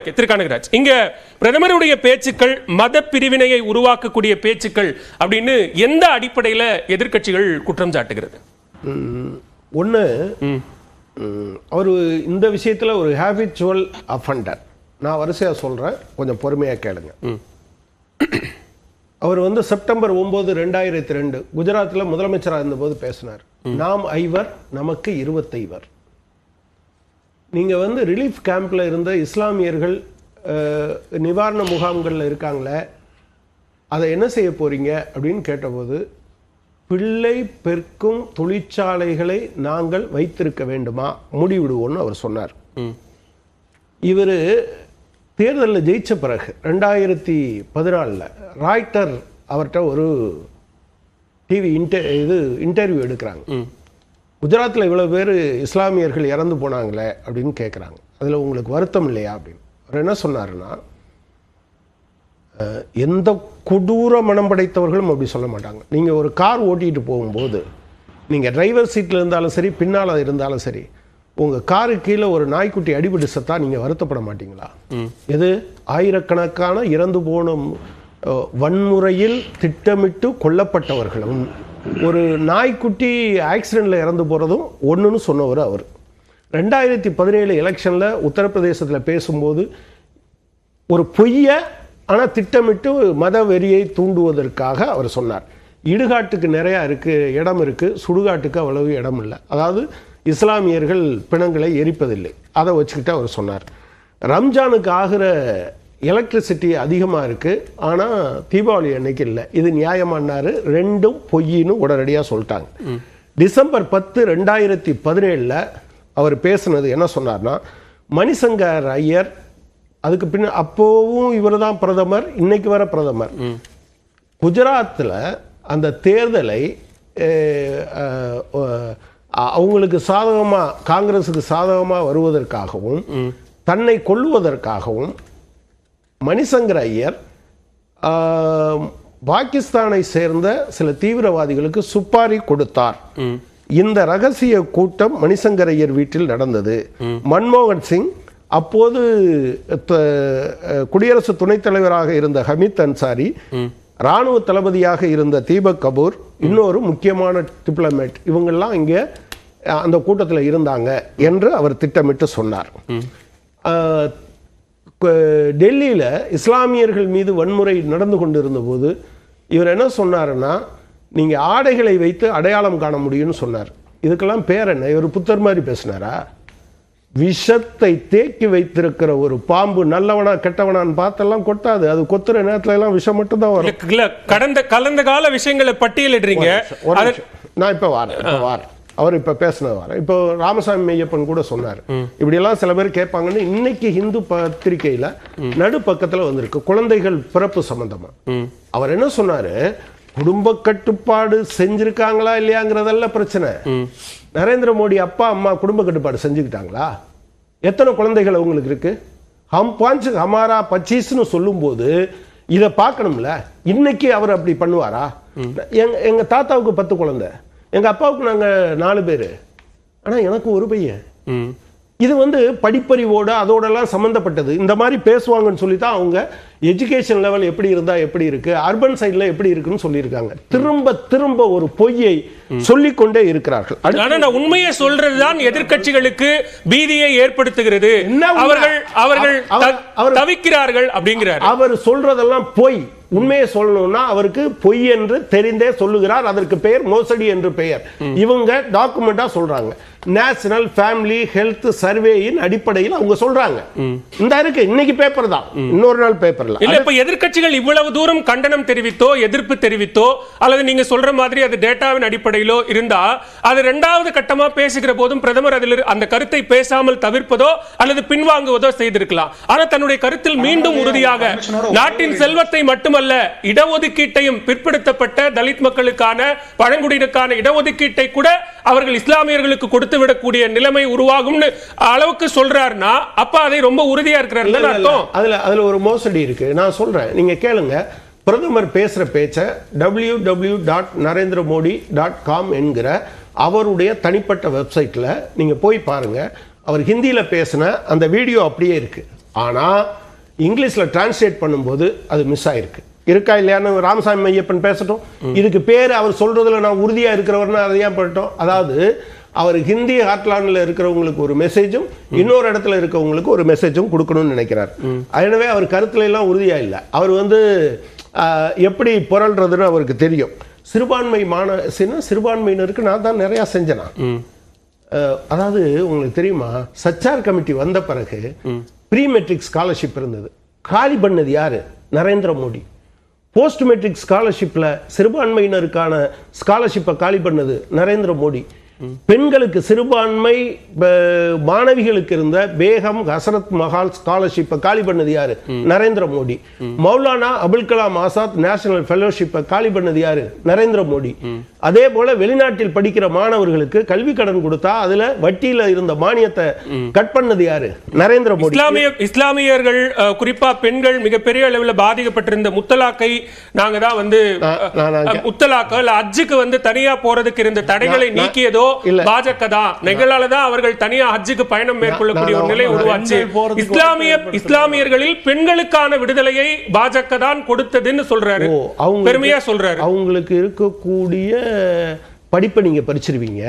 Okay, திரு கனகராஜ், இங்க பிரதமருடைய பேச்சுக்கள் மத பிரிவினையை உருவாக்கக்கூடிய பேச்சுக்கள் அப்படின்னு எந்த அடிப்படையில் எதிர்க்கட்சிகள் குற்றம் சாட்டுகிறது? ஒன்று, அவர் இந்த விஷயத்தில் ஒரு ஹேபிச்சுவல் அஃபண்டர். நான் வரிசையாக சொல்கிறேன், கொஞ்சம் பொறுமையாக கேளுங்க. அவர் செப்டம்பர் 9, 2002 குஜராத்தில் முதலமைச்சராக இருந்தபோது பேசினார். நாம் ஐவர் நமக்கு 25. நீங்கள் ரிலீஃப் கேம்பில் இருந்த இஸ்லாமியர்கள் நிவாரண முகாம்களில் இருக்காங்களே, அதை என்ன செய்ய போறீங்க அப்படின்னு கேட்டபோது, பிள்ளை பெருக்கும் தொழிற்சாலைகளை நாங்கள் வைத்திருக்க வேண்டுமா, முடிவிடுவோம்னு அவர் சொன்னார். இவர் தேர்தலில் ஜெயிச்ச பிறகு 2014 ராய்ட்டர் அவர்கிட்ட ஒரு டிவி இன்டர்வியூ எடுக்கிறாங்க. குஜராத்தில் இவ்வளோ பேர் இஸ்லாமியர்கள் இறந்து போனாங்களே அப்படின்னு கேட்குறாங்க. அதில் உங்களுக்கு வருத்தம் இல்லையா அப்படின்னு. அவர் என்ன சொன்னாருன்னா, எந்த கொடூர மனம் படைத்தவர்களும் அப்படி சொல்ல மாட்டாங்க. நீங்கள் ஒரு கார் ஓட்டிகிட்டு போகும்போது, நீங்கள் டிரைவர் சீட்டில் இருந்தாலும் சரி, பின்னால் இருந்தாலும் சரி, உங்கள் காரு கீழே ஒரு நாய்க்குட்டி அடிபட்டு செத்தா நீங்கள் வருத்தப்பட மாட்டீங்களா? எது ஆயிரக்கணக்கான இறந்து போன வன்முறையில் திட்டமிட்டு கொல்லப்பட்டவர்களும் ஒரு நாய்க்குட்டி ஆக்சிடெண்ட்டில் இறந்து போகிறதும் ஒன்றுன்னு சொன்னவர் அவர். 2017 எலெக்ஷனில் உத்தரப்பிரதேசத்தில் பேசும்போது ஒரு பொய்யை ஆனால் திட்டமிட்டு மத வெறியை தூண்டுவதற்காக அவர் சொன்னார். இடுகாட்டுக்கு நிறையா இடம் இருக்குது, சுடுகாட்டுக்கு அவ்வளவு இடம் இல்லை. அதாவது இஸ்லாமியர்கள் பிணங்களை எரிப்பதில்லை, அதை வச்சுக்கிட்டு அவர் சொன்னார். ரம்ஜானுக்கு ஆகிற எலக்ட்ரிசிட்டி அதிகமாக இருக்குது, ஆனால் தீபாவளி அன்னைக்கு இல்லை. இது நியாயமானாரு. ரெண்டும் பொய்யின்னு உடனடியாக சொல்லிட்டாங்க. டிசம்பர் 10, 2017 அவர் பேசுனது என்ன சொன்னார்னா, மணிசங்கர் ஐயர், அதுக்கு பின்ன அப்போவும் இவர் தான் பிரதமர், இன்னைக்கு வர பிரதமர், குஜராத்தில் அந்த தேர்தலை அவங்களுக்கு சாதகமாக, காங்கிரஸுக்கு சாதகமாக வருவதற்காகவும் தன்னை கொல்லுவதற்காகவும் மணிசங்கர் ஐயர் பாகிஸ்தானை சேர்ந்த சில தீவிரவாதிகளுக்கு சுப்பாரி கொடுத்தார். இந்த ரகசிய கூட்டம் மணிசங்கர் ஐயர் வீட்டில் நடந்தது. மன்மோகன் சிங், அப்போது குடியரசு துணைத் தலைவராக இருந்த ஹமீத் அன்சாரி, இராணுவ தளபதியாக இருந்த தீபக் கபூர், இன்னொரு முக்கியமான டிப்ளமேட், இவங்கெல்லாம் இங்கே அந்த கூட்டத்தில் இருந்தாங்க என்று அவர் திட்டமிட்டு சொன்னார். டெல்லியில் இஸ்லாமியர்கள் மீது வன்முறை நடந்து கொண்டிருந்த போது இவர் என்ன சொன்னாருன்னா, நீங்கள் ஆடைகளை வைத்து அடையாளம் காண முடியும்னு சொன்னார். இதுக்கெல்லாம் பேர் என்ன? இவர் புத்தர் மாதிரி பேசினாரா? விஷத்தை தேக்கி வைத்திருக்கிற ஒரு பாம்பு நல்லவனா கெட்டவனான்னு பார்த்தெல்லாம் கொட்டாது. அது கொத்துற நேரத்துல எல்லாம் விஷம் மட்டும் தான் வரும். கடந்த கால விஷயங்களை பட்டியலிடுறீங்க. நான் இப்ப வாரேன் அவர் இப்ப பேசினது வாரேன். இப்போ ராமசாமி மெய்யப்பன் கூட சொன்னார், இப்படி எல்லாம் சில பேர் கேட்பாங்கன்னு. இன்னைக்கு ஹிந்து பத்திரிகையில நடு பக்கத்துல வந்திருக்கு, குழந்தைகள் பிறப்பு சம்பந்தமா. அவர் என்ன சொன்னாரு, குடும்ப கட்டுப்பாடு செஞ்சிருக்காங்களா இல்லையாங்கிறதெல்லாம் பிரச்சனை. நரேந்திர மோடி அப்பா அம்மா குடும்ப கட்டுப்பாடு செஞ்சுக்கிட்டாங்களா? எத்தனை குழந்தைகள் அவங்களுக்கு இருக்கு? ஹம் 5 ஹமாரா 25ன்னு சொல்லும் போது இதை பார்க்கணும்ல. இன்னைக்கு அவர் அப்படி பண்ணுவாரா? எங்க தாத்தாவுக்கு 10 குழந்தை, எங்க அப்பாவுக்கு நாங்க 4 பேரு, ஆனா எனக்கு ஒரு பையன். இது படிப்பறிவோடு அதோடலாம் சம்மந்தப்பட்டது. இந்த மாதிரி பேசுவாங்கன்னு சொல்லி தான் அவங்க எஜுகேஷன் லெவல் எப்படி இருந்தா எப்படி இருக்கு, அர்பன் சைட்ல எப்படி இருக்குன்னு சொல்லியிருக்காங்க. திரும்ப திரும்ப ஒரு பொய்யை சொல்லிக்கொண்டே இருக்கிறார்கள். உண்மையை சொல்றதுதான் எதிர்க்கட்சிகளுக்கு பீதியை ஏற்படுத்துகிறது. அவர்கள் தவிக்கிறார்கள் அப்படிங்கிறார். அவர் சொல்றதெல்லாம் பொய். உண்மையை சொல்லணும்னா அவருக்கு பொய் என்று தெரிந்தே சொல்லுகிறார். அதற்கு பெயர் மோசடி என்று பெயர். இவங்க டாக்குமெண்டா சொல்றாங்க. நேஷனல் ஃபேமிலி ஹெல்த் சர்வேயின் அடிப்படையில் அவங்க சொல்றாங்க. இந்த இருக்கு, இன்னைக்கு பேப்பர் தான், இன்னொரு நாள் பேப்பர்ல இல்ல. இப்ப எதிர்க்கட்சிகள் இவ்வளவு தூரம் கண்டனம் தெரிவித்தோ எதிர்ப்பு தெரிவித்தோ அல்லது நீங்க சொல்ற மாதிரி அது டேட்டாவின் அடிப்படையிலோ இருந்தா, அது இரண்டாவது கட்டமா பேசுகிற போதும் பிரதமர் அதில் அந்த கருத்தை பேசாமல் தவிர்ப்பதோ அல்லது பின்வாங்குவதோ செய்திருக்கலாம். ஆனா தன்னுடைய கருத்தில் மீண்டும் உறுதியாக நாட்டின் செல்வத்தை மட்டுமல்ல, இடஒதுக்கீட்டையும், பிற்படுத்தப்பட்ட தலித் மக்களுக்கான, பழங்குடியினருக்கான இடஒதுக்கீட்டை கூட அவர்கள் இஸ்லாமியர்களுக்கு கொடுத்து விடக்கூடிய நிலைமை உருவாகும் அளவுக்கு சொல்றாருன்னா, அப்ப அதை ரொம்ப உறுதியா இருக்கிறார் அர்த்தம். அதுல ஒரு மோசடி இருக்கு. நான் சொல்றேன், நீங்க கேளுங்க. பிரதமர் பேசுற பேச்ச www.narendramodi.com என்கிற அவருடைய தனிப்பட்ட வெப்சைட்ல நீங்க போய் பாருங்க. அவர் ஹிந்தியில பேசின அந்த வீடியோ அப்படியே இருக்கு. ஆனா இங்கிலீஷ்ல டிரான்ஸ்லேட் பண்ணும்போது அது மிஸ் ஆயிருக்கு. இருக்கா இல்லையான்னு ராமசாமி ஐயப்பன் பேசட்டும். இதுக்கு பேர் அவர் சொல்றதுல நான் உறுதியா இருக்கிறவர்னா அதை ஏன் பண்ணட்டும். அதாவது அவர் ஹிந்தி ஹார்ட்லாண்டில் இருக்கிறவங்களுக்கு ஒரு மெசேஜும் இன்னொரு இடத்துல இருக்கவங்களுக்கு ஒரு மெசேஜும் கொடுக்கணும்னு நினைக்கிறார். எனவே அவர் கருத்துல எல்லாம் உறுதியா இல்லை. அவர் எப்படி புரள்றதுன்னு அவருக்கு தெரியும். சிறுபான்மையினருக்கு நான் தான் நிறைய செஞ்சேனா. அதாவது உங்களுக்கு தெரியுமா, சச்சார் கமிட்டி வந்த பிறகு ப்ரீ மெட்ரிக் ஸ்காலர்ஷிப் இருந்தது. காலி பண்ணது யாரு? நரேந்திர மோடி. போஸ்ட் மெட்ரிக் ஸ்காலர்ஷிப்ல சிறுபான்மையினருக்கான ஸ்காலர்ஷிப்பை காலி பண்ணது நரேந்திர மோடி. பெண்களுக்கு சிறுபான்மை மாணவிகளுக்கு இருந்த பேகம் ஹசரத் மஹால் ஸ்காலர்ஷிப்பை காலி பண்ணது யாரு? நரேந்திர மோடி. மௌலானா அபுல் கலாம் ஆசாத் நேஷனல் ஃபெலோஷிப்பை காலி பண்ணது யாரு? நரேந்திர மோடி. அதே போல வெளிநாட்டில் படிக்கிற மாணவர்களுக்கு கல்வி கடன் கொடுத்தா அதுல வட்டியில இருந்த மானியத்தை கட் பண்ணது யாரு? நரேந்திர மோடி. இஸ்லாமியர்கள் குறிப்பா பெண்கள் மிகப்பெரிய அளவில் பாதிக்கப்பட்டிருந்த முத்தலாக்கை நாங்க தான் முத்தலாக்க ஹஜ்ஜுக்கு தனியா போறதுக்கு இருந்த தடைகளை நீக்கியதோ பாஜக தான். நிகழாலதான் அவர்கள் தனியா ஹஜ்ஜுக்கு பயணம் மேற்கொள்ளக்கூடிய ஒரு நிலை உருவாச்சு. இஸ்லாமியர்களில் பெண்களுக்கான விடுதலையை பாஜக தான் கொடுத்ததுன்னு சொல்றாரு, பெருமையா சொல்றாரு. அவங்களுக்கு இருக்கக்கூடிய படிப்பை நீங்க படிச்சிருவீங்க.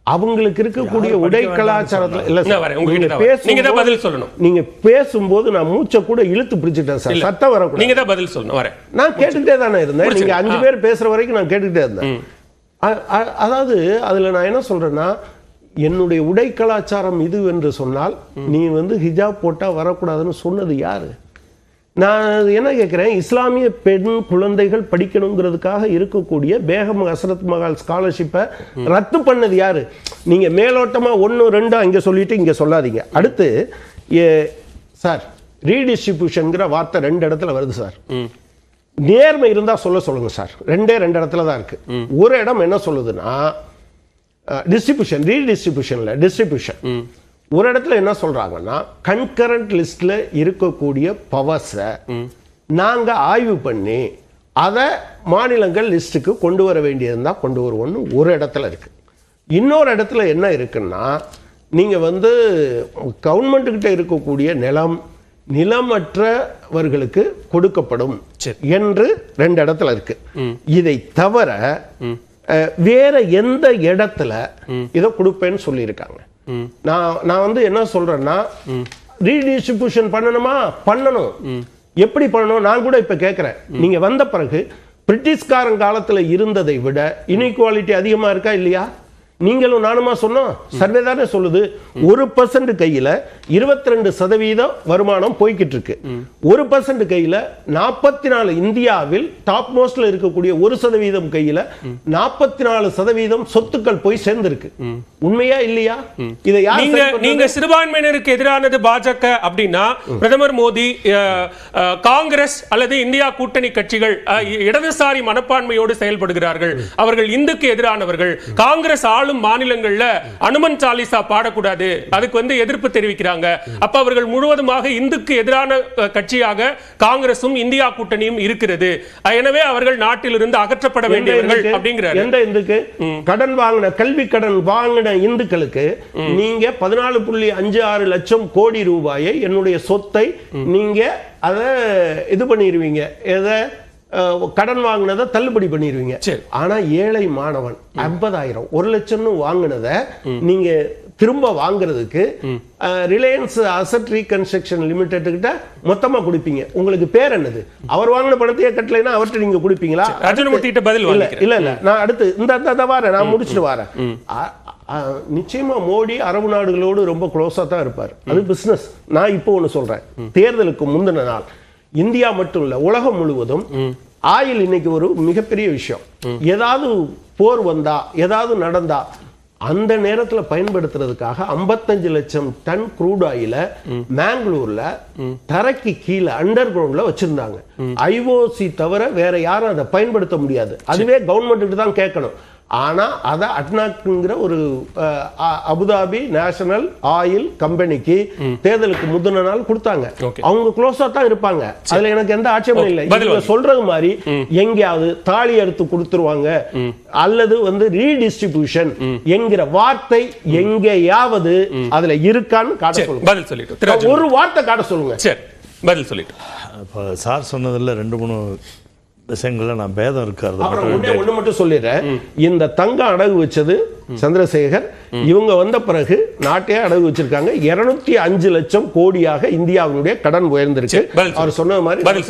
அவங்களுக்கு இருக்கக்கூடிய உடை கலாச்சாரத்துல இல்ல பதில் சொல்லணும். நீங்க பேசும்போது நான் மூச்சை கூட இழுத்து பிடிச்சிட்டேன் சார். சத்தம் வரக்கூடாது. நீங்க தான் பதில் சொல்லணும். வரேன். நான் கேட்டுக்கிட்டே தானே இருந்தேன். நீங்க 5 பேர் பேசுற வரைக்கும் நான் கேட்டுக்கிட்டே இருந்தேன். அதாவது அதுல நான் என்ன சொல்றேன்னா, என்னுடைய உடை கலாச்சாரம் இது என்று சொன்னால் நீ ஹிஜாப் போட்டா வரக்கூடாதுன்னு சொன்னது யாரு? நான் என்ன கேட்கிறேன், இஸ்லாமிய பெண் குழந்தைகள் படிக்கணுங்கிறதுக்காக இருக்கக்கூடிய பேகம் ஹசரத் மஹால் ஸ்காலர்ஷிப்பை ரத்து பண்ணது யாரு? நீங்க மேலோட்டமா 1 2 இங்க சொல்லிட்டு இங்க சொல்லாதீங்க. அடுத்து சார், ரீடிஸ்ட்ரிபியூஷன்ங்கிற வார்த்தை 2 இடத்துல வருது சார். நேர்மை இருந்தா சொல்லுங்க சார். 2 இடத்துல தான் இருக்கு. ஒரு இடம் என்ன சொல்லுதுன்னா டிஸ்ட்ரிபியூஷன், ரீடிஸ்ட்ரிபியூஷன்ல டிஸ்ட்ரிபியூஷன். ஒரு இடத்துல என்ன சொல்றாங்கன்னா, கன்கரண்ட் லிஸ்ட்ல இருக்கக்கூடிய பவர்ஸை நாங்க ஆய்வு பண்ணி அதை மாநிலங்கள் லிஸ்ட்டுக்கு கொண்டு வர வேண்டியதுன்னா கொண்டு வருவோம்னு ஒரு இடத்துல இருக்கு. இன்னொரு இடத்துல என்ன இருக்குன்னா, நீங்க கவர்மெண்ட் கிட்ட இருக்கக்கூடிய நிலமற்றவர்களுக்கு கொடுக்கப்படும் என்று 2 இடத்துல இருக்கு. இதை தவிர வேற எந்த இடத்துல இதை கொடுப்பேன்னு சொல்லியிருக்காங்க. நான் என்ன சொல்றேன்னா, ரீடிஸ்ட்ரிபியூஷன் பண்ணணுமா? பண்ணணும். எப்படி பண்ணணும்? நான் கூட இப்ப கேட்கிறேன். நீங்க வந்த பிறகு பிரிட்டிஷ்காரன் காலத்துல இருந்ததை விட இன்இக்வாலிட்டி அதிகமா இருக்கா இல்லையா? நீங்களும் நானுமா சொன்னோம். சர்வே தானே சொல்லுது. 1% கையில 22% வருமானம் போய்கிட்டு இருக்கு. 1% கையில 44, இந்தியாவில் டாப் மோஸ்ட்ல இருக்கக்கூடிய 1% கையில 44% சொத்துக்கள் போய் சேர்ந்திருக்கு. உண்மையா இல்லையா? இதை நீங்க சிறுபான்மையினருக்கு எதிரானது பாஜக அப்படின்னா, பிரதமர் மோடி, காங்கிரஸ் அல்லது இந்தியா கூட்டணி கட்சிகள் இடதுசாரி மனப்பான்மையோடு செயல்படுகிறார்கள். அவர்கள் இந்துக்கு எதிரானவர்கள். காங்கிரஸ் மாநிலங்கள்ல அனுமன் சாலிசா பாடக்கூடாது, அதுக்கு எதிர்ப்பு தெரிவிக்கிறாங்க. அப்ப அவர்கள் முழுவதுமாக இந்துக்கு எதிரான கட்சியாக காங்கிரசும் இந்தியா கூட்டணியும் இருக்கிறது. எனவே அவர்கள் நாட்டிலிருந்து அகற்றப்பட வேண்டியவர்கள் அப்படிங்கிறார். எந்த இந்துக்கு? கடன் வாங்கின, கல்வி கடன் வாங்கின இந்துக்களுக்கு நீங்க 14.56 லட்சம் கோடி ரூபாயை, என்னுடைய சொத்தை நீங்க அதை இது பண்ணிடுவீங்க. எதை? கடன் வாங்கினதை தள்ளுபடி பண்ணிடுவீங்க. ஆனா ஏழை மாணவன் 50,000 1 லட்சம் வாங்கினதை நீங்க திரும்ப வாங்குறதுக்கு ரிலையன்ஸ் அசெட் ரீகன்ஸ்ட்ரக்ஷன் லிமிடெட் கிட்ட மொத்தமா கொடுப்பீங்க. உங்களுக்கு பேர் என்னது? அவர் வாங்கின பணத்தையே கட்டலைன்னா அவர்கிட்ட நீங்க கொடுப்பீங்களா? இல்ல நான் அடுத்து இந்த வாரேன், நான் முடிச்சுட்டு வரேன். நிச்சயமா மோடி அரபு நாடுகளோடு ரொம்ப க்ளோஸா தான் இருப்பார். அது பிசினஸ். நான் இப்போ ஒண்ணு சொல்றேன். தேர்தலுக்கு முந்தின நாள் இந்தியா மட்டும் இல்ல, உலகம் முழுவதும் ஆயில் இன்னைக்கு ஒரு மிகப்பெரிய விஷயம். ஏதாவது போர் வந்தா, ஏதாவது நடந்தா, அந்த நேரத்தில் பயன்படுத்துறதுக்காக 55 லட்சம் டன் க்ரூட் ஆயில மேங்களூர்ல தரைக்கு கீழே அண்டர் கிரவுண்ட்ல வச்சிருந்தாங்க. ஐஓசி தவிர வேற யாரும் அதை பயன்படுத்த முடியாது. அதுவே கவர்மெண்ட்டுக்கு தான் கேட்கணும். ஆனா அதை அட்னாக்ங்கிற ஒரு அபுதாபி நேஷனல் ஆயில் கம்பெனிக்கு தேர்தலுக்கு முந்தின நாள் கொடுத்தாங்க. அவங்க க்ளோஸா தான் இருப்பாங்க, அதுல எனக்கு எந்த ஆட்சேபமும் இல்லை. இவங்க சொல்றது மாதிரி எங்கேயாவது தாலி எடுத்து கொடுத்துருவாங்க அல்லது வந்து ரீடிஸ்ட்ரிபியூஷன் என்கிற வார்த்தை எங்கேயாவது அதுல இருக்கான்னு காட்ட சொல்லுங்க. பதில் சொல்லிட்டு ஒரு வார்த்தை காட்ட சொல்லுங்க. சரி, பதில் சொல்லிட்டு. இப்போ சார் சொன்னதில் 2-3 விஷயங்கள்ல நான் பேதம் இருக்காது. ஒண்ணு மட்டும் சொல்லிடுறேன். இந்த தங்கம் அடகு வச்சது சந்திரசேகர், இவங்க வந்த பிறகு நாட்டையே அடகு வச்சிருக்காங்க. 205 லட்சம் கோடியாக இந்தியாவினுடைய கடன் உயர்ந்திருக்கு. அவர் சொன்ன மாதிரி